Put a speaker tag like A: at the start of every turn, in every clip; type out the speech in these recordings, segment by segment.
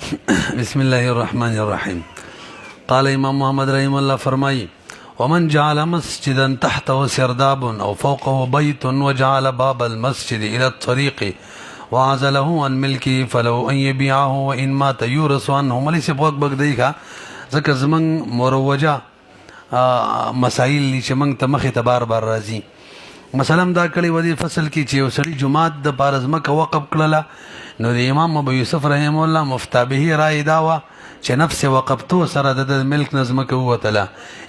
A: بسم الله الرحمن الرحيم. قال امام محمد رحمه الله فرمائي ومن جعل مسجدا تحته سرداب او فوقه بيت وجعل باب المسجد الى الطريق وعزله عن ملكه فلو ان يبيعه وان مات يورث عنه. ملي سے بغ دیکھا ذکر زمن مروجه مسائل چې موږ ته مخې ته بار بار راځي. مثلا دا کړي ودی فصل کې چې یو سړي جماعت د پارز مکه وقف کړله نو د امام ابو یوسف رحم الله مفتابه رائے دا وا چې نفس وقفتو سره د ملک نظم کې وتله.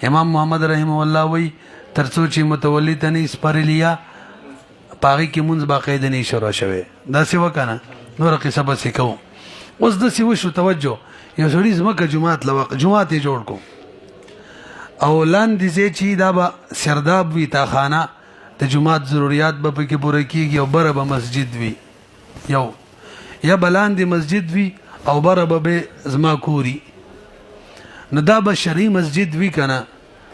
A: امام محمد رحم الله وی ترڅو چې متولی تنی سپرلیا پاغي کې منځ باقاعده نه شروع شوه دا سی وکنه نور قصه به سکو. اوس د سی وشو توجه یو سړي زمکه جماعت لوق جماعت جوړ کو او لاندې چې دا به سرداب وی تا خانه د جماعت ضرورت به پکې پوره کیږي او بره به مسجد وی یو یا بلاندې مسجد وی او بره به زما کوری نو دا به شرعي مسجد وی کنه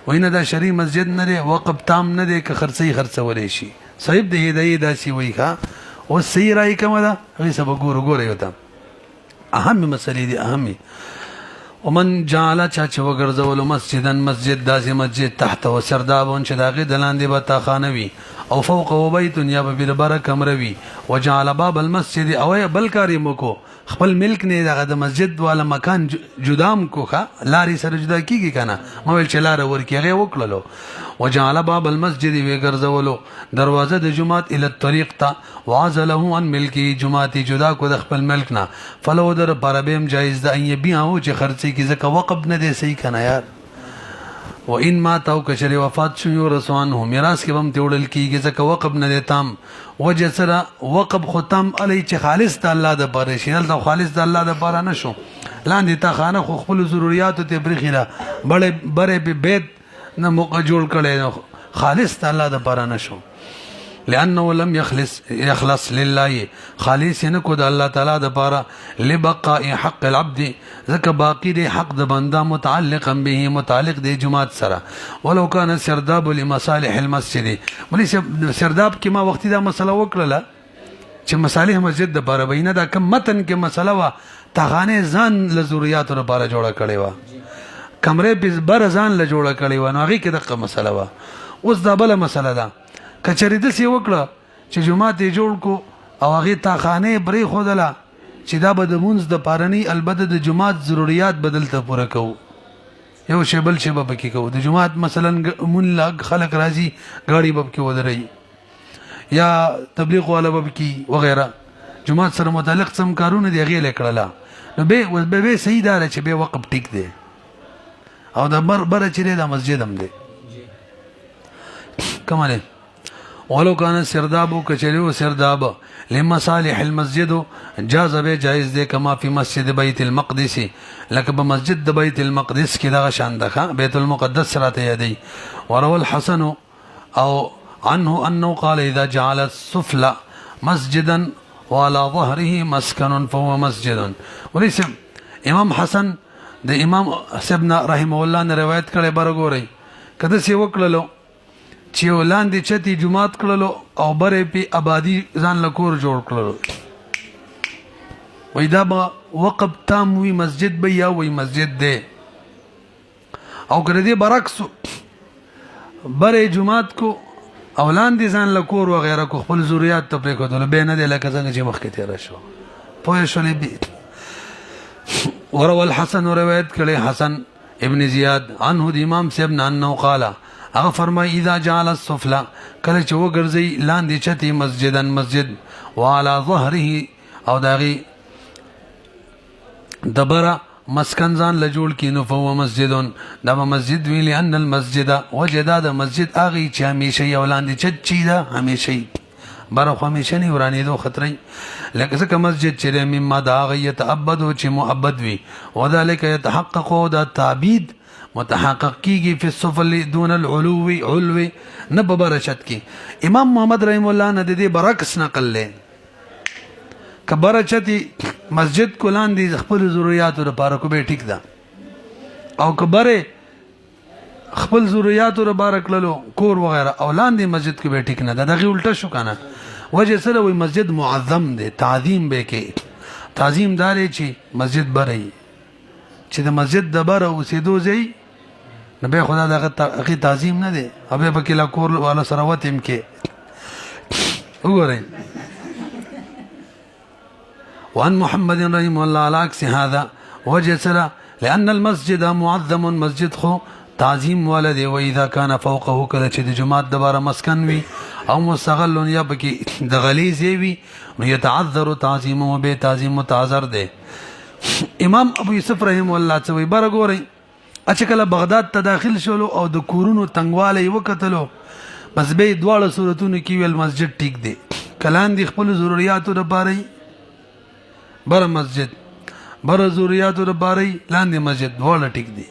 A: وینه دا شرعي مسجد نه دی وقف تام نه دی که خرڅولې شي صاحب د هدايه داسي وی ښا او صحیح راي کومه دا هغه سبا ګورو یو ته اهم مسلې دي اهمي. ومن جعل چا وګرځول مسجدن مسجد داسې مسجد تحت وسردابون چې داغه دلاندې به تا خانوي او فوق وبيت یا به بر کمروي وجعل باب المسجد او بل کاریم کو خپل ملک نه دغه د مسجد والا مکان جدام کوخه لاري سره جدا کیږي کنه مویل چې لار ورکیږي وکړلو وجعل باب المسجد وګرځولو دروازه د جمعات ال الطريق تا وعزله عن ملکی جمعات جدا کو د خپل ملک نه فلو در پربم جایز ده ای بیا او چې خرڅي کی زکه وقف نه دی صحیح کنه یار. و ان ما تو کشری وفات شو رسوان هو میراث کې بم تیوړل کیږي زکه وقف نه دی تام وجه سره وقف ختم علی چې خالص د الله د پاره شي د خالص د الله د پاره نشو لاندې تا خانه خو خپل ضرورت ته برخیره بره به بیت نه موقع جوړ کړي خالص د الله د پاره نشو لانه لم يخلص لله خالص نه کو د الله تعالی د پاره لبقاء حق العبد ذک باقی دی حق د بنده متعلقا به متعلق دی جماعت سره ولو كان سرداب لمصالح المسجد. ولی سرداب کې ما وختي دا مسله وکړه چې مصالح مسجد د پاره بینه دا کم متن کې مسله وا تغانه ځان له ضرورت لپاره جوړه کړي وا کمرې په بر ځان له جوړه کړي وا نو هغه کې دغه مسله وا. اوس دا بل مسله ده کچری د سی وکړه چې جمعه ته جوړ کو او هغه تا خانه بری خودله چې دا به د مونږ د پارني البته د جمعه ضرورت بدلته پوره کو یو شیبل شیبه پکې کو د جمعه مثلا مون لاګ خلق راځي غاړي بب کې ودرې یا تبلیغ والا بب کې وغیرہ جمعه سره متعلق سم کارونه دی غیله کړلا نو به صحیح دار چې به وقف ټیک دی او د بر چې د مسجد هم دی کماله ولو كان سرداب کچریو سرداب لمصالح المسجد جاز به جائز ده کما فی مسجد بیت المقدس لکه په مسجد د بیت المقدس کې دغه شان ده بیت المقدس راته یادی. وروى الحسن او عنه انه قال اذا جعل السفل مسجدا وعلى ظهره مسكن فهو مسجد. وليس امام حسن د امام سبنا رحمه الله نه روایت کړي برګوري کده سی وکړلو چې ولاندې چتی جمعات کړلو او بره په آبادی ځان لکور جوړ کړلو وای دا به وقف تام وی مسجد به یا وی مسجد ده او کړه دې برعکس بره جمعات کو اولاندې ځان لکور و غیره کو خپل ضرورت ته پرې کول به نه لکه څنګه چې مخکې تیر شو پوه شولې بي. وروى الحسن روایت کړي حسن ابن زیاد عنه د امام صاحب انه قال هغه فرمای اذا جعل السفلى کله چې وګرځي لاندې چتی مسجدن مسجد وعلى ظهره او داغي دبره مسکن ځان لجوړ کینو فهو مسجدون دا مسجد وی لئن المسجد وجدا د مسجد اغه چې همیشه یو لاندې چتی دا همیشه بره خو همیشه نه ورانې دو خطرې لکه څنګه مسجد چې مما دا غیت ابد او چې مؤبد وی وذلك يتحقق دا تعبید متحقق کیږي په السفل دون العلو علو نه برشت کی. امام محمد رحم الله نه د دې برعکس نقل لې کبرچتی مسجد کولان دي خپل ضرورت لپاره کو به ټیک ده او کبره خپل ضرورت لپاره کړلو کور وغیرہ اولان دي مسجد کې به ټیک نه ده دغه الټه شو کنه وجه سره وي مسجد معظم دي تعظیم به کې تعظیم داري چې مسجد بره چې د مسجد د بره اوسېدو ځای نو به خدا دغه تعظیم نه دی ابه په کې لا کور والا سره وتیم کې وګورئ. وعن محمد رحمه الله على عكس هذا وجه سره لأن المسجد معظم مسجد خو تعظیم ولد واذا كان فوقه کله چې د جماعت دبره مسکن وي او مستغل یا بکی د غلیظ وي نو يتعذر تعظیمه به تعظیم متعذر ده. امام ابو یوسف رحم الله څوی بر ګورئ چې کله بغداد ته داخل شولو او د کورونو تنگواله وکتلو بس به دواړه صورتونو کې ویل مسجد ټیک دی کلان دي خپل ضرورتو لپاره بر مسجد بر ضرورتو لپاره لاندې مسجد دواړه ټیک دی.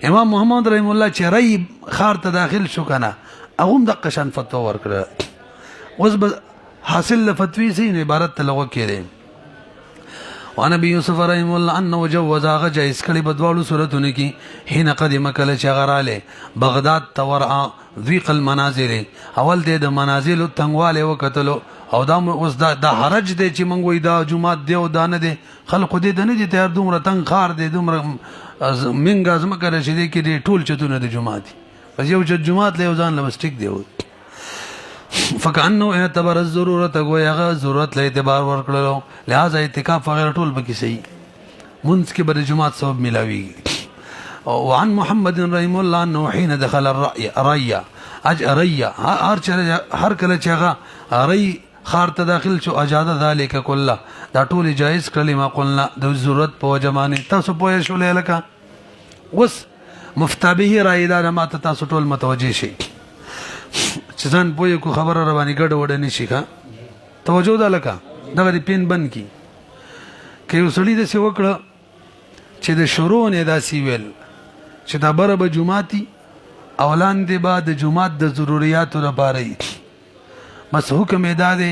A: امام محمد رحم الله چې ری خار ته داخل شو کنه هغه د قشان فتوا ورکړه اوس به حاصل فتوی سي عبارت تلغه کړي. وعن ابي يوسف رحمه الله انه جوز هغه جایز کړي بدوالو صورتونه کې حين قدم کله چې غراله بغداد تورع ذيق المنازل اول د منازل تنگواله وکتلو او دا اوس دا حرج دی چې مونږ وې دا جمعه دی او دانه دی خلق دې دنه دي تیار دومره تنگ خار دی دومره منګ ازم کړی چې دې کې ټول چتونه د جمعه دي پس یو چې جمعه له ځان له ټیک دی فکانو اعتبار الضرورت گویا ضرورت له اعتبار ورکړلو لہذا اعتکاف غیر ټول بکی صحیح منځ کې بر جمعات ثواب ملاوي. وعن محمد رحم الله انه حين دخل الرأي هر کله چې هغه رأي خار ته داخل شو اجازه ذلك كله دا ټول جایز کړل ما قلنا د ضرورت په جمانه تاسو پوه شو لکه وس مفتابه رأي دا ما تاسو ټول متوجي شي چې ځان پوهه کو خبره رواني ګډ وډ نه شي کا توجه ده لکه دغه دی پین بند کی کې وسړي د څه وکړه چې د شروع نه داسي ویل چې دا بره به جمعاتي اولان دی بعد جمعات د ضرورتو لپاره بس حکم ادا دی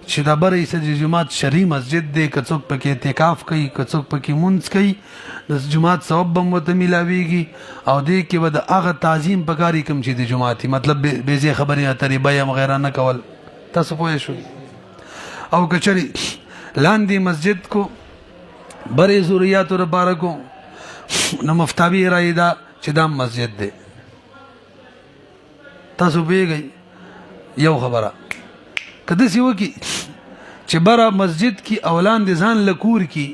A: چې دا بره یې جمعات شری مسجد دی که څوک پکې اعتکاف کوي که څوک پکې مونږ کوي د جمعات ثواب هم وته ملاويږي او دې کې به د هغه تعظیم پکاري کوم چې د جمعاتي مطلب به زی خبرې اترې بیان غیره نه کول تاسو پوه شئ. او کچري لاندې مسجد کو بره ضرورتو لپاره کو نو مفتابی رائے دا چې دا مسجد دی تاسو بیګي یو خبره کده سی وکی چې بره مسجد کی اولان دي ځان لکور کی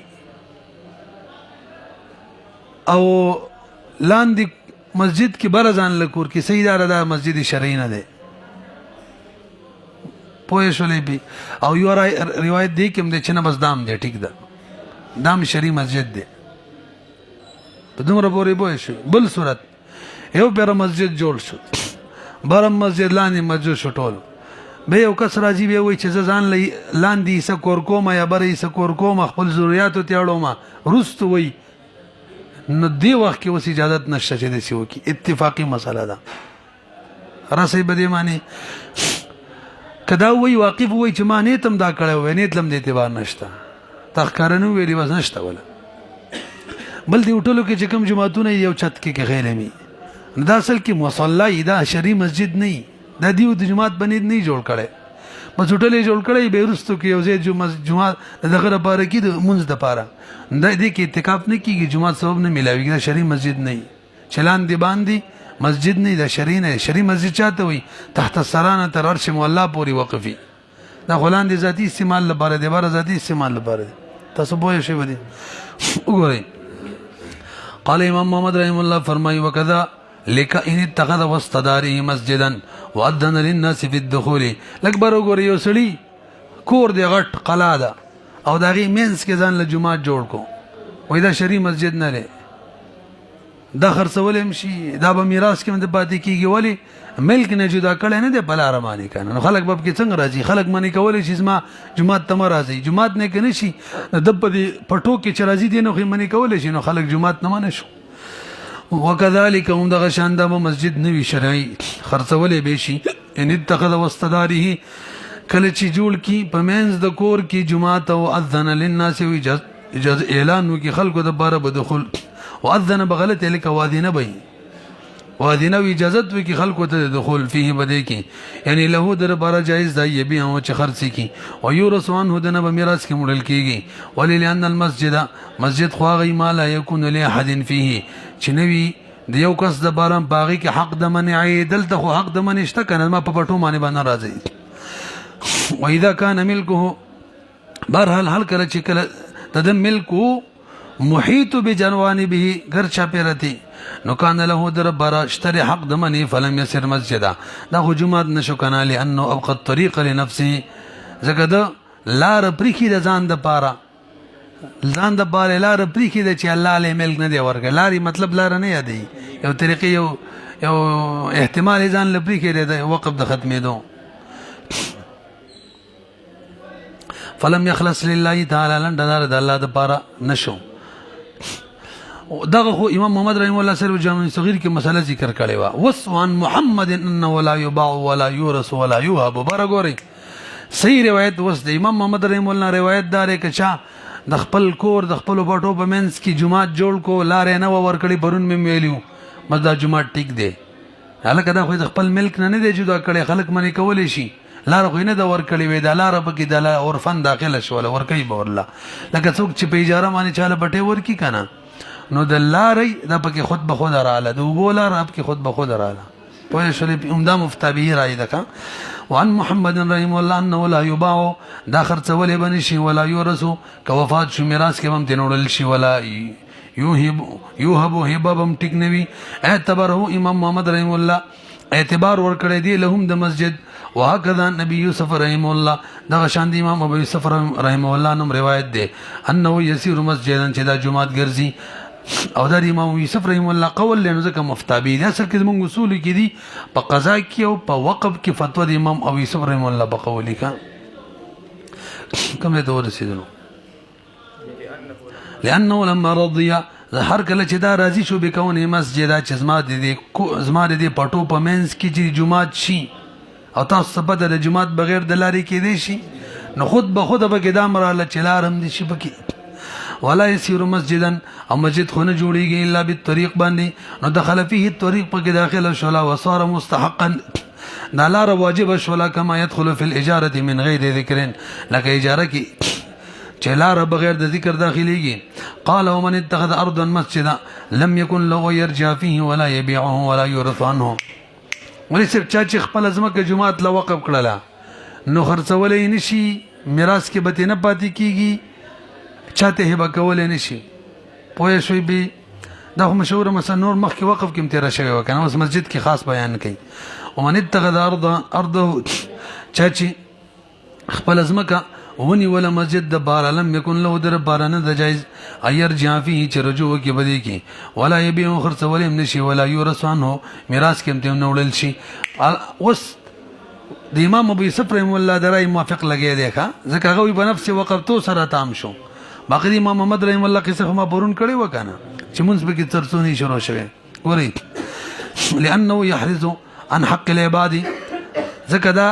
A: او لاندې مسجد کی بره ځان لکور کی سیدار دا مسجد شرعی نه دی پوه شولې بي او یو روایت دی کوم د چنه بس دام دی ټیک ده دام شرعی مسجد دی په دومره پورې پوه شو. بل صورت یو بره مسجد جوړ شو بره مسجد لاندې مسجد شټول به یو کس راځي به وای چې ځان لاندې سکور کوم یا بره سکور کوم خپل ضرورتو تیاړو ما رست وای نو دی وخت کې اوس اجازه نشته چې د سیو کې اتفاقی مسله ده راسي بده معنی کدا وای واقف وای چې ما نیتم دا کړو و نیت لم د اعتبار نشته تخکارنو ویلی وز نشته ولا بل دی وټلو کې چې کوم جماعتونه یو چت کې غیرمي دا اصل کې مصلی دا شری مسجد نه دا دیو د جماعت بنید نه جوړ کړي بس وټلې جوړ کړي به رستو کې یو ځای جماعت دغه لپاره کې د منځ د پاره دا دې کې اعتکاف نه کیږي جماعت ثواب نه ملاويږي دا شری مسجد نه چلان دی باندې مسجد نه دا شری نه شری مسجد چاته وي تحت السرانه تر عرش مولا پوری وقفي دا غلان دي ذاتی استعمال لپاره دی بار ذاتی استعمال لپاره تاسو به شي ودی وګورئ. قال امام محمد رحم الله فرمای وکذا لك ان اتخذ واستداره مسجدا واذن للناس في الدخول لکبر وګورئ یو سړی کور دی غټ قلا ده او دغه مینس کې ځان له جمعه جوړ کو وای دا شری مسجد نه لري دا خرڅول هم شي دا به میراث کې مده پاتې کیږي ولی ملک نه جدا کړي نه دی بل ارمانی کنه نو خلک باب کې څنګه راځي خلک منی کولای شي ما جمعه تم راځي جمعه نه کني شي د په پټو کې چې راځي دي نو خې منی کولای شي نو خلک جمعه نه منه شو وکذالک هم دغه شان د مسجد نوی شرعي خرڅولې به شي ان اتخذ واستداره کله چې جوړ کی په منځ د کور کې جمعه او اذن للناس اجازه اعلان وکي خلکو د بار بدخل واذن بغلط لك واذن بي وادینه اجازت وی کی خلق ته دخول فيه بده کی یعنی له در بار جایز دی یبي او چې خرڅ کی او یورث عنه دنه به میراث کې مړل کیږي وللان المسجد مسجد خو غي ما لا يكون لاحد فيه چې نوی د یو کس د بارم باغی کې حق د منع دلته خو حق د منع شته کنه ما په پټو باندې باندې راځي واذا كان ملكه برحال هل کله چې کله د ملکو محیط بجنوانبه غر چاپیرتی نو کان له در بار اشتري حق د منی فلم يسر مسجدا دا حجومات نشو کنه لانه ابقى الطريق لنفسه زګد لار پریخي د ځان د پاره ځان د پاره لار پریخي د چې الله له ملک نه دی ورګ لاري مطلب لار نه یادي یو طریقې یو احتمال ځان له پریخي د وقف د ختمېدو فلم يخلص لله تعالی لندار د الله د پاره نشو دغه خو امام محمد رحم الله سره جامع صغیر کې مسله ذکر کړي وا وسوان محمد انه ولا يباع ولا يورث ولا يوهب برګوري صحیح روایت وس د امام محمد رحم الله روایت دار کچا د خپل کور د خپل بټو په منس کې جمعات جوړ کو لارې نه ور کړی پرون مې ویلیو مزدا جمعات ټیک دی هلکه دا خو د خپل ملک نه دی جدا کړي خلک منی کولې شي لار خو نه د ور کړی وې د لار په کې د عرفن داخله شو ور کوي به والله لکه څوک چې په اجاره باندې چاله بټي ور کی کنه نو د لارې د پکې خود به خود رااله د وګولار اپ کې خود به خود رااله په شری عمده مفتابی راي دکا وان محمد رحم الله انه لا يباع دا خرڅولې بني شي ولا يورث کوفات شو میراث کې هم تنوړل شي ولا يوهب هبم ټیک نوي اعتبره امام محمد رحم الله اعتبار ور کړی دی لهم د مسجد وهكذا نبی یوسف رحم الله دا شان دی امام ابو یوسف رحم الله نوم روایت دی انه يسير مسجدا چې دا جمعات ګرځي او دا امام یوسف رحم الله قول له ځکه مفتابی دي اصل کې موږ اصول کې دي په قضا کې او په وقف کې فتوا د امام ابو یوسف رحم الله په قول کې کوم ته ورسېدلو لانه لما رضي هر کله چې دا راضي شو به کونه مسجد چې زما د پټو په منس کې چې جمعات شي او تاسو سبد د جمعات بغیر د لاري کې دي شي نو خود به خود به کې دا مراله چلارم دي شي پکې ولا يسير مسجدا او مسجد خو نه جوړیږي الا بالطريق باندې نو دخل فيه الطريق په کې داخله شولا وصار مستحقا دا لار واجب شولا كما يدخل في الاجاره من غير ذکر لکه اجاره کې چلار بغیر د ذکر داخليږي قال ومن اتخذ ارضا مسجدا لم يكن له يرجع فيه ولا يبيعه ولا يورث عنه ولې چې خپل ځمکه جمعات لا وقف کړله نو خرڅولې نشي میراث کې به نه پاتې کیږي چاته هبه کولې نشي پوه شوي به دا مشهور مثلا نور مخکې وقف کې تیر شوی وکنه اوس مسجد کې خاص بیان کوي ومن اتخذ ارضه چاچی خپل ځمکه ونی ولا مسجد د بار لم يكن له در بارانه د جایز اير جافي چې رجوع کې بدی کې ولا يبيع خرڅ ولم نشي ولا يورث عنه میراث کې تم نوړل شي اوس د امام ابو یوسف رحم الله درای موافق لګی دی ښا ځکه هغه په نفس وقف تو سره تام شو باقي امام محمد رحم الله قصه ما پرون کړي وکنه چې مونږ به کې ترڅونی شروع شوه وري لانه يحرز عن حق العباد ځکه دا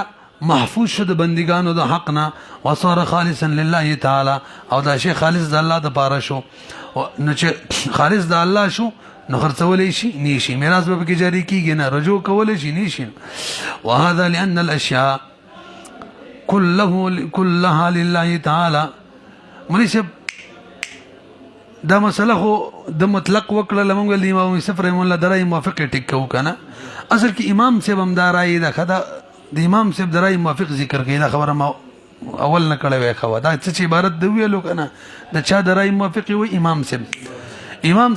A: محفوظ شو د بندګانو د حق نه وصار خالصا لله تعالی او دا شی خالص د الله د پاره شو نو چې خالص د الله شو نو خرڅولې شي نشي میراث به کې جاری کیږي نه رجوع کولې شي نشي وهذا لان الاشياء كلها لله تعالی منیسب دا مسله خو د مطلق وکړه لمونږ د امام یوسف رحم الله درای موافق ټیک کو کنه اصل کې امام صاحب هم دارای دا خدا د امام صاحب درای موافق ذکر کړي دا خبره ما اول نه کړه وای خو دا څه عبارت دی ویلو کنه د چا درای موافق وي امام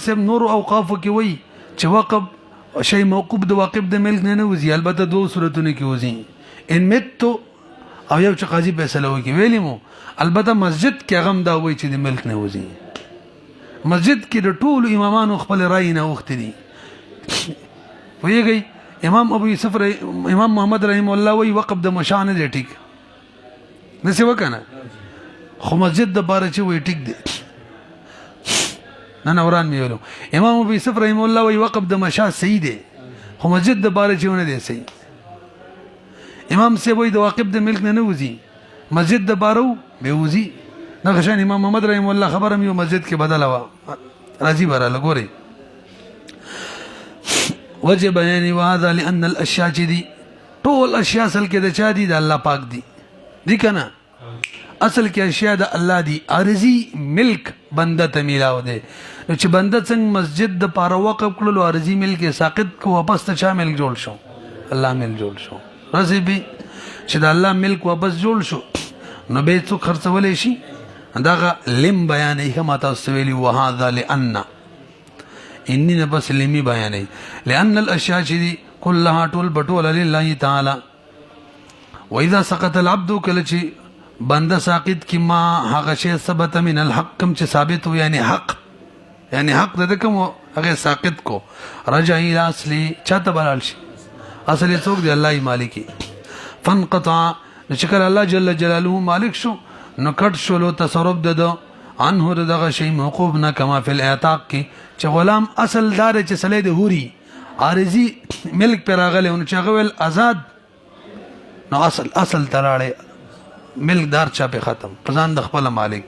A: صاحب نور اوقاف کې وي چې وقف شی موقوف د واقف د ملک نه وزي البته دوه صورتونه کې وزي ان مت او یو چې قاضي فیصله وکي ویلی مو البته مسجد کې غم دا وای چې د ملک نه وزي مسجد کې د ټول امامانو خپل رائے نه وخت دي ویږي امام ابو یوسف امام محمد رحم الله وی وقف د مشان دی ټیک نسی وکنه خو مسجد د بار چې وی ټیک دی نه اوران میولو امام ابو یوسف رحم الله وی وقف د مشا صحیح دی خو مسجد د بار چې ونه دی صحیح امام سی وی د واقف د ملک نه وزي مسجد د بارو به وزي نه غشان امام محمد رحم الله خبرم یو مسجد کې بدل وا راضي براله ګوري وجه بیان وهذا لان الاشیاء چې دي ټول اشیاء اصل کې د چا دي؟ د الله پاک دي. دي کنه اصل کې اشیاء د الله دي. عارضی ملک بنده ته میلاو دی. نو چې بنده څنګه مسجد د پاره وقف کړلو عارضی ملک ساقط کو واپس ته چا ملک جوړ شو؟ الله ملک جوړ شو. رضی به چې د الله ملک واپس جوړ شو نو به څو خرڅولې شي. داغه لم بیان یې ما تاسو ویلي وهذا لان اني نفس لمی بیان لان الاشیاء چې دي كلها ټول بټول لله تعالی. واذا سقط العبد کله چې بنده ساقط کی ما هغه شی ثبت من الحق کم چې ثابت و یعنی حق د کوم هغه ساقط کو رجع الى اصلي چاته بلال شي اصلي څوک دی؟ الله مالکی. فانقطع نشکل الله جل جلاله مالک شو نو کټ شولو تصرف ددو عنه دغه شی موقوف نه کما فی الاعتاق کی چې غلام اصل دار چې سلی د هوري عارضی ملک پر راغله نو چې غول آزاد نو اصل تراړي ملک دار چا په ختم پزان د خپل مالک.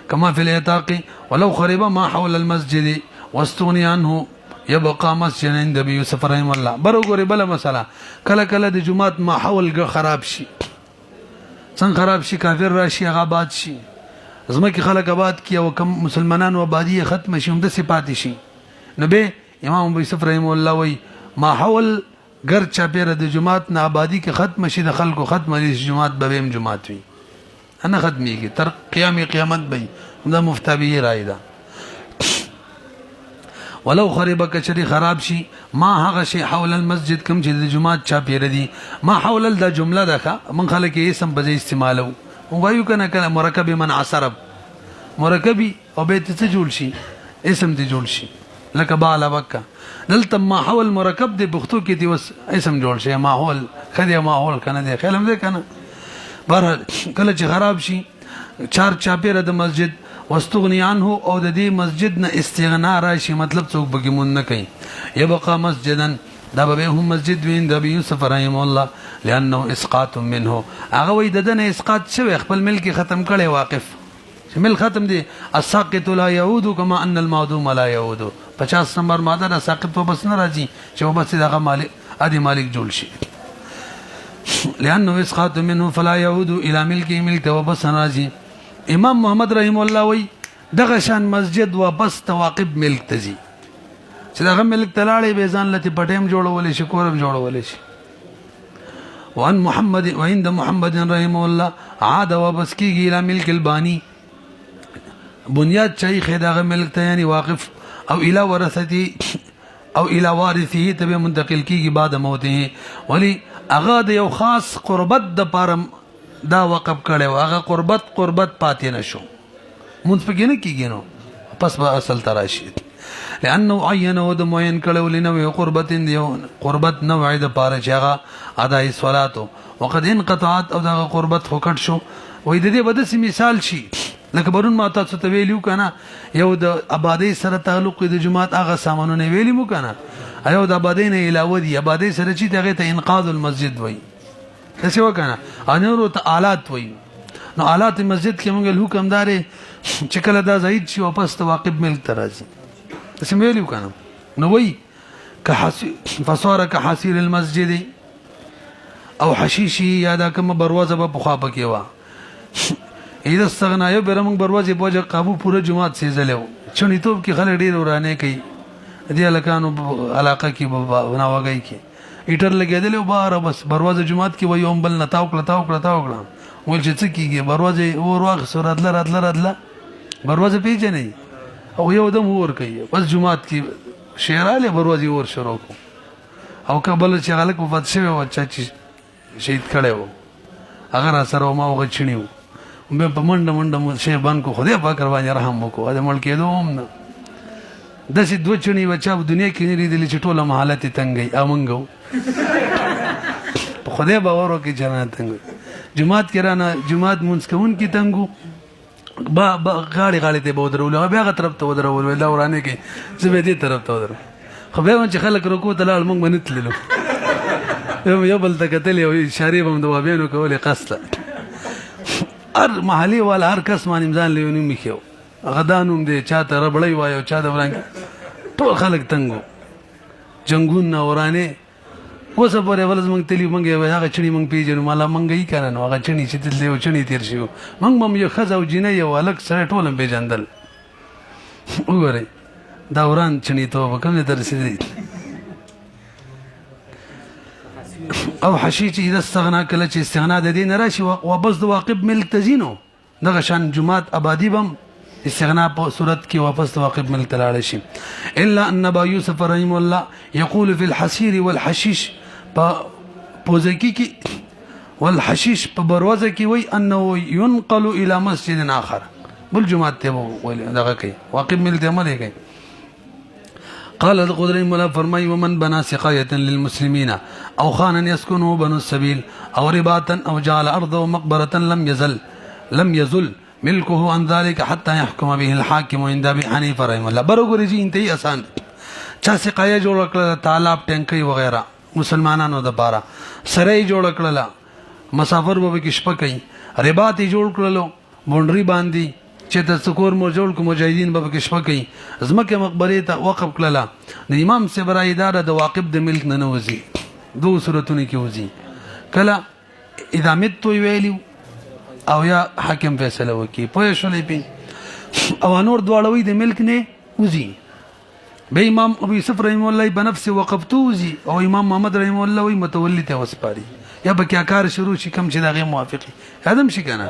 A: كما في الاعتاق ولو خرب ما حول المسجد واستغني عنه يبقى مسجد عند ابي يوسف رحمه الله. برو ګوري بل مسله کله کله د جمعات ما حول خراب شي. څنګه خراب شي؟ کافر راشي هغه آباد شي زمکه خلک آباد کی او کم مسلمانان و آبادی ختم شي هم د صفات شي. نو به امام ابو یوسف رحمه الله وی ما حول گر چا پیر د جمعات نه آبادی کې ختم شي د خلکو ختم دي جمعات به هم جمعات وي انا ختميږي تر قیامت به دا مفتابی رائے ده. ولو خرب کچری خراب شي ما هغه شي حول المسجد کم چې د جمعات چا پیر دي ما حول د جمله ده من خلک اسم به استعمالو وایو کنه کنه مرکب من عصرب مرکبی او به ته جوړ شي اسم دي جوړ شي لکه بالا وکا دلته ما حول مرکب دی بختو کې دی وس اسم جوړ شي ماحول خدای ماحول کنه دی خلم دی کنه بهر کله چې خراب شي چار چاپیره د مسجد واستغنی عنه او د دې مسجد نه استغنا راشي مطلب څوک بګمون نه کوي يبقى مسجدا دا به هم مسجد وین د ابي يوسف رحم الله لانه اسقاط منه هغه وې دنه اسقاط شوی خپل ملک ختم کړي واقف مل ختم دي الساقط لا يعود كما ان المعدوم لا يعود 50 نمبر ماده د ساقط په بس نه راځي چې وبس دغه مالک ادي مالک جوړ شي لانه اسقاط منه فلا يعود الى ملكه ملك وبس راځي. امام محمد رحم الله وی دغه شان مسجد واپس تواقب ملک تزي چې دغه ملک تلاړې به ځان لته پټیم جوړولې شي کورم جوړولې شي. وان محمد وعند محمد رحم الله عاد واپس کیږي الى ملک الباني بنیاد چای خدغه ملک ته یعنی واقف او الى ورثتي او الى وارثه تبه منتقل کیږي بعد موته ولی اغه د یو خاص قربت د پارم دا وقف کړي او هغه قربت پاتې نشو مونږ پکې نه کیږي نو پس به اصل تراشي لانه عینه د معین کړي ولنه قربت دی قربت نوع د پاره چې هغه اداي صلات وقد انقطعت او دا قربت خکټ شو وې د دې بدس مثال شي لکه برون ما تاسو ته ویلو کنه یو د آبادی سره تعلق د جماعت هغه سامانونه ویلی مو کنه ایو د آبادی نه علاوه دی آبادی سره چې دغه ته انقاذ المسجد وای څه وکنه انورو ته آلات وای نو آلات مسجد کې موږ حکمدار چې کله دا زید شي واپس تواقب ملک ترازی څه ویلو کنه نو وای فصار كحصير المسجد او حشيشي یا دا کوم بروازه په خوا پکې وا اذا استغنا یو برمنګ بروازه بوجه قابو پوره جماعت سي زلو چونی توپ کې خلک ډیر ورانه کوي دې الکانو علاقه کې بناوګي کې ایټر لګیدل او بار بس بروازه جماعت کې وي هم بل نتاو کړه ول چې څه کیږي بروازه اور واغ سورات لرادله بروازه پیژنې او یو دم ور کوي بس جماعت کې شیراله بروازه ور شروع کو او کابل چې خلک په فات شوی و چې شهید کړو اگر سره ما وغچنیو مې په منډه شی باندې کو خدای پاک روانه رحم وکړو د ملک دوم نه د سې دوه چنی بچا په دنیا کې نه لیدل چې ټوله حالت تنګي امنګو په خدای باور وکړي جنات تنګي جماعت کرانه جماعت مونږ کوون کې تنګو با غاړي ته به درول بیا غ طرف ته درول ولا ورانه کې زه دې طرف ته درول خو به چې خلک رکو ته لاړ مونږ باندې تللو یو بل تکتل یو اشاره به د وابینو کولې قصله هر محلي ولا هر کس باندې امزان لیونی میخو غدانوم دې چاته ربړی وایو چا د ورنګ ټول خلک تنګو جنگونه ورانه اوس پورې ولز مونږ تلی مونږ هغه چني مونږ پیژنو مالا مونږ یې کنه نو هغه چني چې تل یو چني تیر شو مونږ هم یو خزه او جنې یو الګ سره ټولم پیژندل وګورئ دا وران چني ته کوم ته رسیدي او حشیش اذا استغنا کله چې استغنا د دین راشي او بس د واقب ملک تزینو دغه شان جمعات آبادی بم استغنا په صورت کې واپس واقب ملک تلاړ شي الا ان ابا یوسف رحم الله يقول في الحسير والحشيش پوزکی کې والحشيش په بروازه کې وای انه ينقل الى مسجد اخر بل جمعات ته دغه کوي واقب ملک ته ملي کوي قال القدري مولا فرمای ومن بنا سقايه للمسلمين او خانا يسكنه بنو السبيل او رباطا او جعل ارضه مقبره لم يزل ملكه عن ذلك حتى يحكم به الحاكم عند ابي حنيفه رحمه الله برګوري جی انتهي آسان چا سقايه جوړ کړل تالاب ټینکي وغیرہ مسلمانانو د پاره سره جوړ کړل مسافر به کې شپه کوي رباط جوړ کړلو بونډري باندې چې د سکور مو جوړ کو مجاهدین به کې شپه کوي زمکه مقبره ته وقف کړل د امام صبر اداره د واقف د ملک نه نوځي دو صورتونه کې وځي کله اذا مت ویلی او یا حاکم فیصله وکي پوه شولې پی او نور دواړوي د ملک نه وځي به امام ابو یوسف رحم الله بنفس وقفتوزي او امام محمد رحم الله وي متولي ته وسپاري یا به کیا کار شروع شي کم چې دغه موافقي ادم شي کنه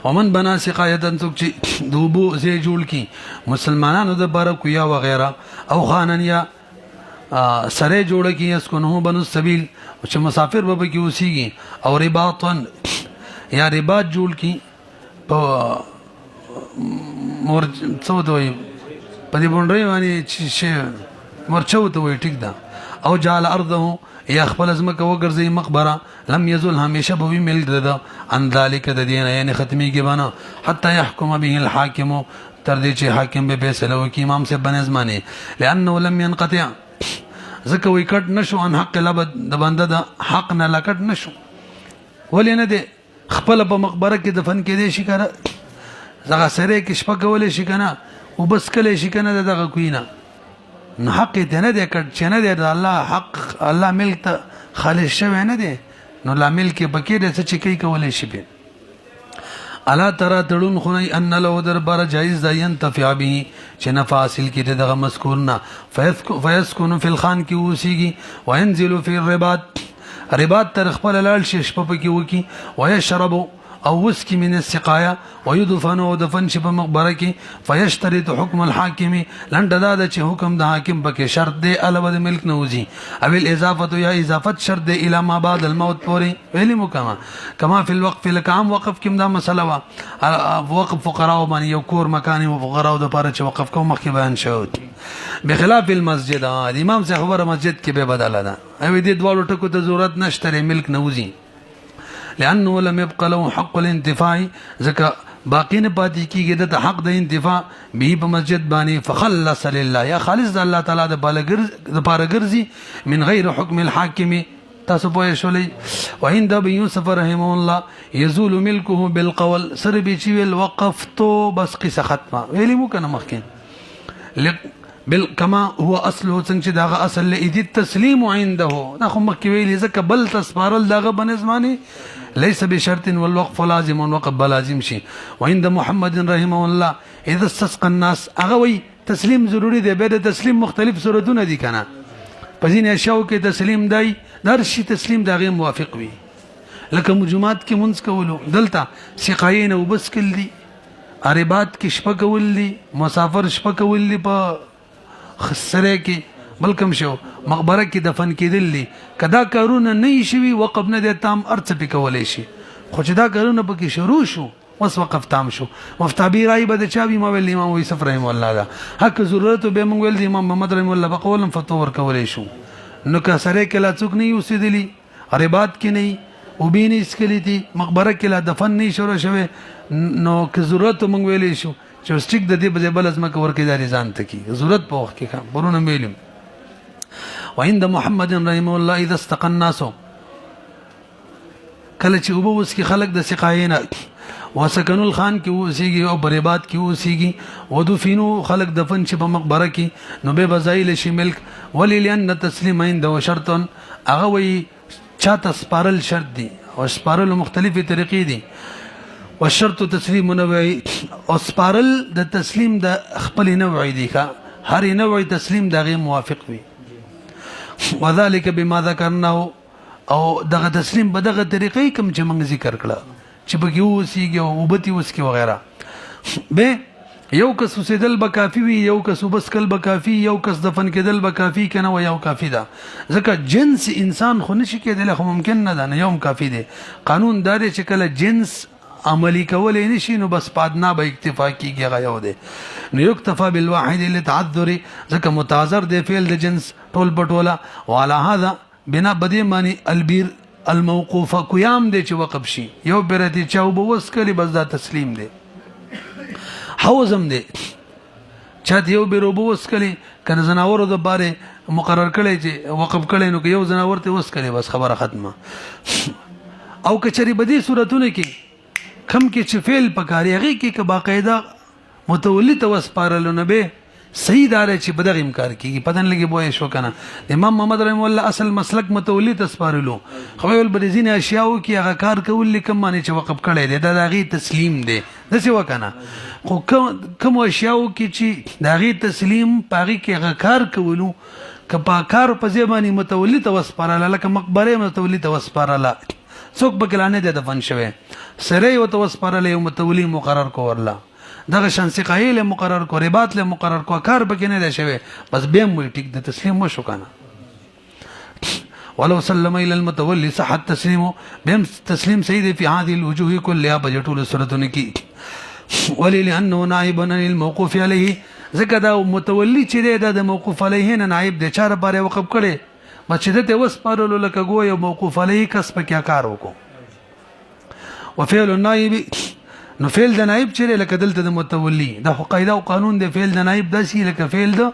A: ومن بنا سقایتن څوک چې دوبو زی جوړ کی مسلمانانو د بارکو یا وغیرہ او خانن یا سره جوړ کی اسکنه بنو السبیل چې مسافر به کې اوسېږي او رباطن یا رباط جوړ کی په مور څو دوی په دې بونډري باندې چې مرچو ته وي ټیک دا او جعل ارضه یا خپل ازمکه وګرځي مقبره لم يزل همیشه به وي مل ده ان ذلك د دین یعنی ختمي کې بنا حتى يحكم به الحاكم تر دې چې حاکم به فیصله وکي امام سے بنظمانه لانه لم ينقطع زکه وی کټ نشو ان حق لبد د بنده د حق نه لکټ نشو ولې نه دي خپل په مقبره کې دفن کې دي شي کنه زغه سره کې شپه کولې شي کنه او بس کله شي کنه دغه کوینه نو حق دې نه دې کټ چې نه دې الله حق الله ملک ته خالص شوی نه دي نو لا ملک بکې دې څه کوي کولې شي به الا ترى تړون خني ان له دربار جایز ده ينتفع به چې نفاصل کې دغه مذکورنا فيسكن في الخان کې اوسيږي وينزل في الرباط تر خپل لال شي شپه کې وکي ويشرب او وسكي من السقايه ويدفن ودفن شي په مقبره کې فيشترط حكم الحاكم لنډدا چې حکم د حاکم پکې شرط دی الوه د ملک نوزي او الاضافه یا اضافت شرط دی الى ما بعد الموت پوري ویلي مکما کما فی الوقف لکام وقف کې دا مسله وا وقف فقراء باندې یو کور مکان او فقراء د پاره چې وقف کوم مخکې بیان شو بخلاف المسجد امام صاحب خبره مسجد کې به بدله ده او دې دوه ټکو ته ضرورت نشته ملک نوزي لانه لم يبقى له حق الانتفاع ذکر باقی نه پاتې کیږي د حق د انتفاع به په مسجد باندې فخلص لله یا خالص الله تعالی د بالګر د پارګرزي من غیر حکم الحاکم تاسو پوه شولې وعند ابي يوسف رحمه الله يزول ملكه بالقول سر به چې ویل وقفتو بس قصه ختمه ویلی مو کنه مخکې كما هو اصله څنګه داغه اصل اذ التسليم عنده دا خو مخکې ویلې ځکه بل تسپارل داغه بنظمانه ليس بشرط والوقف لازم وقف لازم شي وعند محمد رحمه الله اذا استسقى الناس اغوي تسلیم ضروری دی به د تسلیم مختلف صورتونه دي کنه پزین اشیاء کې تسلیم دی در شي تسلیم دغه موافق وي لکه مجمعات کې منځ کولو دلته سقاین او بس کل دي عربات کې شپه کول دي مسافر شپه کول دي په خسره کې بلکم شو مقبره کې دفن کېدل دي کدا کارونه نه شي وقف نه د تام ارڅ پې کولای شي خو چې دا کارونه پکې شروع شو وس وقف تام شو مفتابی راي بده چابي ما ویل امام یوسف رحم الله دا حق ضرورت به مونږ ویل امام محمد رحم الله بقولم فتور کولای شو نو که سره کې لا څوک نه اوسېدلی عربات کې نه او بین اسکلی دي مقبره کې لا دفن نه شروع شوه نو که ضرورت مونږ ویلې شو چې سټیک د دې په بل ازمه کې ورکې داري ځان ته کی ضرورت په وخت کې کوم ورونه ویلم وعند محمد رحمه الله اذا استقى الناس کله چې وبوس کې خلق د سقاینا وسكن الخان کې اوسېږي او برباد کې اوسېږي ودفنو خلق دفن چې په مقبره کې نو به بزایل شي ملک ولی لئن تسلیم عند شرط هغه وی چاته سپارل شرط دي او سپارل مختلفه طریقې دي والشرط تسلیم نوعي او سپارل د تسلیم د خپل نوعي دي کا هر نوعي تسلیم دغه موافق وي وذلك بما ذكرناه او دغه تسلیم په دغه طریقې کوم چې موږ ذکر کړه چې بګي اوسېږي او وبتی اوسکی وغیرہ به یو کس وسیدل به کافی وي یو کس وبسکل به کافی یو کس دفن کېدل به کافی کنه و یو کافی ده ځکه جنس انسان خو نشي کېدل خو ممکن نه ده نه یوم کافی دی قانون دار چې کله جنس عملی کولای نشي نو بس پادنا به اکتفا کیږي غيو دی نو یکتفا بالواحد لتعذر ځکه متعذر دی فعل د جنس ټول پټولا وعلى هذا بنا بدی معنی البیر الموقوفه قیام دی چې وقف شي یو برتی چاو به وسکلی بس دا تسلیم دی حوزم دی چات یو بیرو به وسکلی کنه زناورو د باره مقرر کړي چې وقف کړي نو یو زناور ته وسکلی بس خبره ختمه او کچری بدی صورتونه کې کم کې چې فعل پکاري هغه کې که باقاعده متولی ته وسپارل نه به صحیح دار چې بدغه امکار کیږي پدن لګي بوې شو کنه امام محمد رحم الله اصل مسلک متولی تسپارلو خو ول برزین اشیاء کې هغه کار کول لیکم معنی چې وقف کړي دی دا دغه تسلیم دی دسه وکنه خو کوم اشیاء کې چې دغه تسلیم پاري کې هغه کار کولو کپا کار په ځمانی متولی ته وسپارل لکه مقبره متولی ته وسپارل څوک بګلانه د دفن شوه سره یو ته وسپارل یو متولی مقرر کو ورلا دغه شان سقایل مقرر کو رباط له مقرر کو کار بګ نه ده شوی بس بهم وی ټیک د تسلیم مشو کنه ولو سلم الى المتولي صح التسليم بهم تسلیم سید فی هذه الوجوه كلها بجټول صورتونه کی ولی لانه نائب عن الموقوف عليه زکه دا متولی چې د موقوف علیه نه نائب د چاره باره وقف کړي مسجد ته وسپارلو لکه ګویا موقوف علیه کس په کیا کار وکړو وفعل النائب نو فعل د نائب چې لکه دلته د متولی دا قاعده او قانون د فعل د نائب داسي لکه فعل د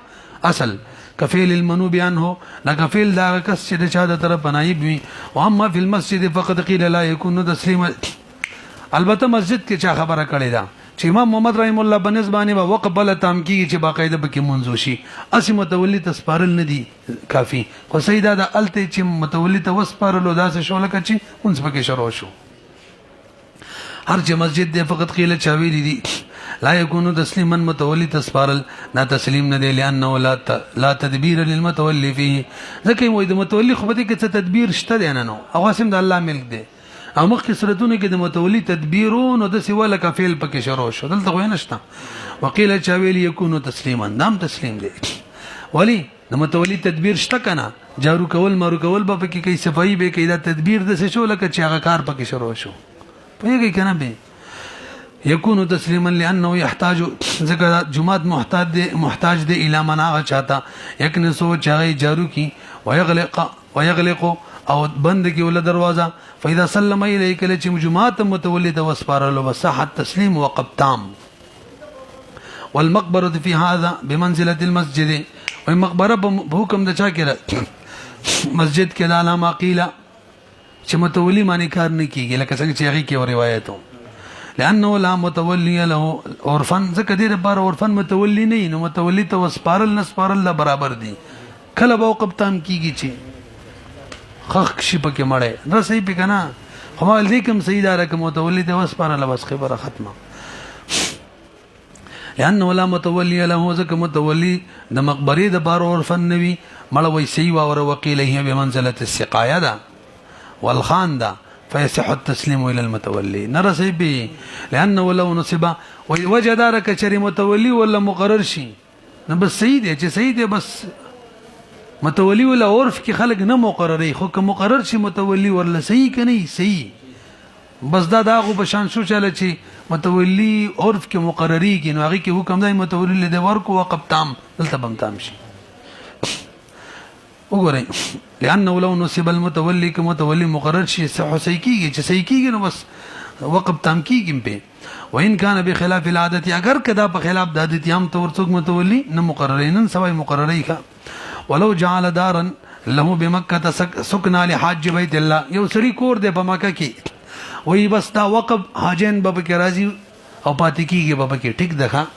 A: اصل كفعل المنوب عنه لکه فعل دا کس چې د چا د طرف نائب وي او اما فی المسجد فقد قيل لا يكون تسلیم البته مسجد کې چا خبره کړې ده چې امام محمد رحم الله بنسبانه به وقف بل تام کیږي چې باقاعده بکې منځو شي اسی متولی تسپارل نه دي کافی خو سیدا د الته چې متولی ته وسپارلو داسې شو لکه چې اونس پکې شروع شو هر چې مسجد دی فقط قیل چاویلی دي لا يكون تسلیما متولی تسپارل نا تسلیم نه دی لانه لا تدبیر للمتولی فيه ځکه وای د متولی خو به کې څه تدبیر شته دی نه نو او قسم د الله ملک دی او مخکې صورتونه کې د متولی تدبیرون او د سیواله کفیل پکې شروع شو دلته غوښ نشته وقیل چاویلی يكون تسلیما نام تسلیم دی ولی د متولی تدبیر شته کنه جارو کول مارو کول به پکې کوي صفائی به کوي دا تدبیر د څه شو لکه چې هغه کار پکې شروع شو پوهیږي کنه به يكون تسليما لانه يحتاج ذکر جمعات محتاج دي الى منع چاہتا يكنسو چاغي جارو کی ويغلق او بند کی ول دروازه فاذا سلم اليك لچ جمعات متولد وسپارلو وصح التسليم وقبتام والمقبره في هذا بمنزله المسجد والمقبره بحکم د چا کړه مسجد کې علامه قيل چې متولی معنی کار نه کیږي لکه څنګه چې هغه کې روایتو لانه لا متولي له عرفن ځکه دې لپاره عرفن متولی نه نو متولی ته وسپارل نسپارل برابر دي کله به قبطان کیږي چې خخ شي پکې مړې رسې پکنا خو ول دې کوم سیدار کوم متولی ته وسپارل بس خبره ختمه لانه لا متولي له ځکه متولی د مقبره د بار عرفن نوي مړ وي سی او وقيل هي بمنزله السقايه ده والخان ده فيصح التسليم الى المتولي نرسي به لانه لو نصب وجد دارك شري متولي ولا مقرر شي نو بس سيد چې سيد بس متولي ولا عرف کې خلق نه مقرري خو که مقرر شي متولي ولا صحیح کني صحیح بس دا داغه په شان شو چاله چې متولي عرف کې مقرري کې نو هغه کې حکم دی متولي له ورکو وقب تام دلته بم تام شي وګورئ لانه لو نصب المتولي كمتولي مقرر شي صحيح کیږي چې صحیح کیږي نو بس وقف تام کیږي په وان كان بخلاف العاده اگر کدا په خلاف د عادت عام تور څوک متولي نه مقررین سوای مقرري کا ولو جعل دارا له بمكه سكن لحاج بيت الله یو سړي کور دی په مکه کې وی بس دا وقف حاجین به پکې راځي او پاتې کېږي به پکې ټیک ده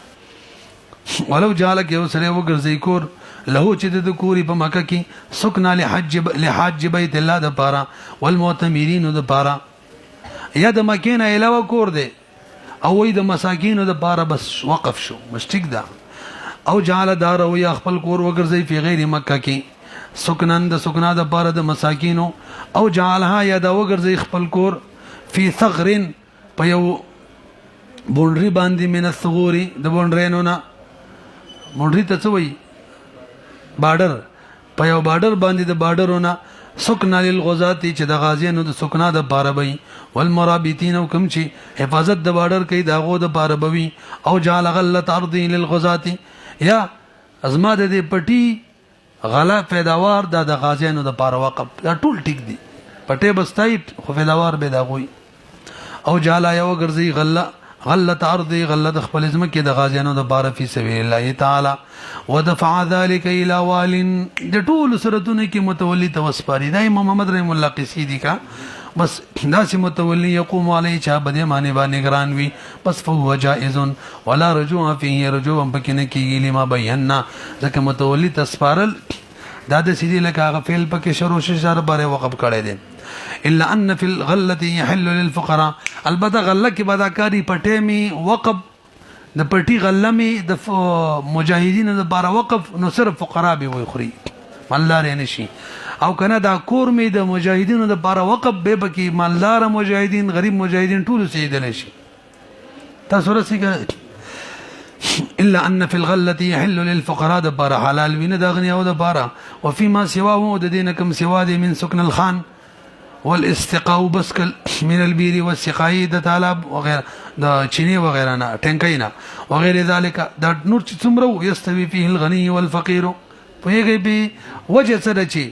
A: ولو جعل کې یو سړی وګرځي کور له چې د کوري په مکه کې سکنا لحج بیت الله د پاره والمعتمرین د پاره یا د مکې نه علاوه کور دی او وی د مساکینو د پاره بس وقف شو بس ټیک ده او جعل دار او یا خپل کور وګرځي په غیر مکه کې سکنن د سکنا د پاره د مساکینو او جعلها یا د وګرځي خپل کور فی ثغر په یو بونډري باندې من الثغور د بونډرینو نه بونډري ته څه وایي بارډر په یو بارډر باندې د بارډرونه سکنا للغزات چې د غازیانو د سکنا د پاره وي والمرابطین او کوم چې حفاظت د بارډر کوي د هغو د پاره وي او جعل غلت ارض للغزات یا ازما د دې پټي غلا پیداوار د غازیانو د پاره وقف دا ټول ټیک دي پټه بستای خو پیداوار به دا غوي او جعل یو ګرځي غلت ارض غلت خپل ځمکه د غازیانو د بار فی سبیل الله تعالی ودفع ذلك الى وال د ټول سرتونه کې متولی توسپاری دا امام محمد رحم الله قصیدی کا بس داسې متولی یقوم علی چا بده معنی باندې ګران وی بس فهو جائز ولا رجوع فيه رجوع پکې نه کیږي لما بینا ځکه متولی تسپارل دا د سیدی لکه هغه فعل پکې شروع شر باره وقف کړي دي الا ان في الغله يحل للفقراء البته غله کې بداکاری پټه می وقف د پټي غله می د مجاهدین د بار وقف نو صرف فقرا به وي خوري مالدار نشي او کنه دا کور می د مجاهدین د بار وقف به بکی مالدار مجاهدین غریب مجاهدین ټول سیدل شي تاسو رسېږئ الا ان في الغله يحل للفقراء د بار حلال وینه د غنی او د بار وفيما سواه د دین کم سوا د من سكن الخان والاستقاء بسكل من البير والسقاء د طالب وغيره د چيني وغيره نه ټنکینا وغير ذلك د نور چې څومره يستوي فيه الغني والفقير پوهیږي به وجه سره چې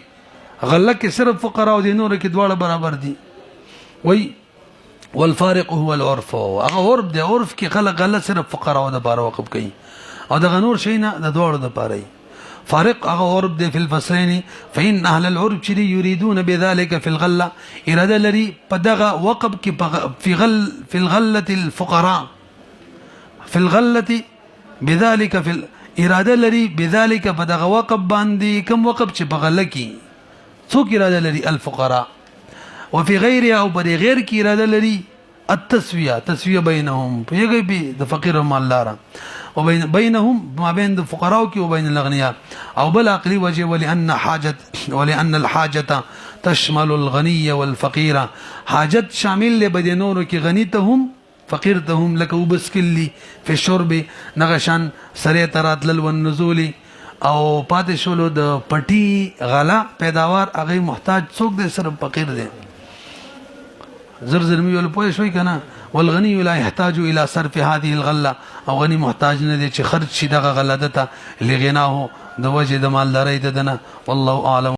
A: غله کې صرف فقراء او د نور کې دواړه برابر دي وای والفارق هو العرف هغه عرف د عرف کې خلک غله صرف فقراء او د بار وقف کوي او د غنور شینه د دواړو د پاره فارق هغه عرب دی په الفصلين فإن أهل العرب چې يريدون بذلك في الغلة إرادة لري پدغه وقب کې في الغلة الفقراء في الغلة بذلك في إرادة لري بذلك پدغه وقب باندې کوم وقب چې په غله کې څوک إرادة لري الفقراء وفي غيرها او پر غیر کې إرادة لري تسويه بينهم پیږي به د فقیر او مالدار وبين بينهم ما بين الفقراء وبين الاغنياء او بل عقلي وجه ولان الحاجه تشمل الغني والفقير حاجت شامل له بدنونو کې غني ته هم فقير ته هم لکه وبسکلی په شرب نغشان سره تراتل والنزول او پاتې شولو د پټي غلا پیداوار هغه محتاج څوک دي صرف فقير دي زرزر می ول پوه شوي کنه والغني لا يحتاج الى صرف هذه الغله او غني محتاج نه دي چې خرج شي دغه غله دته لغناه د وجه د مالداري ددنه والله اعلم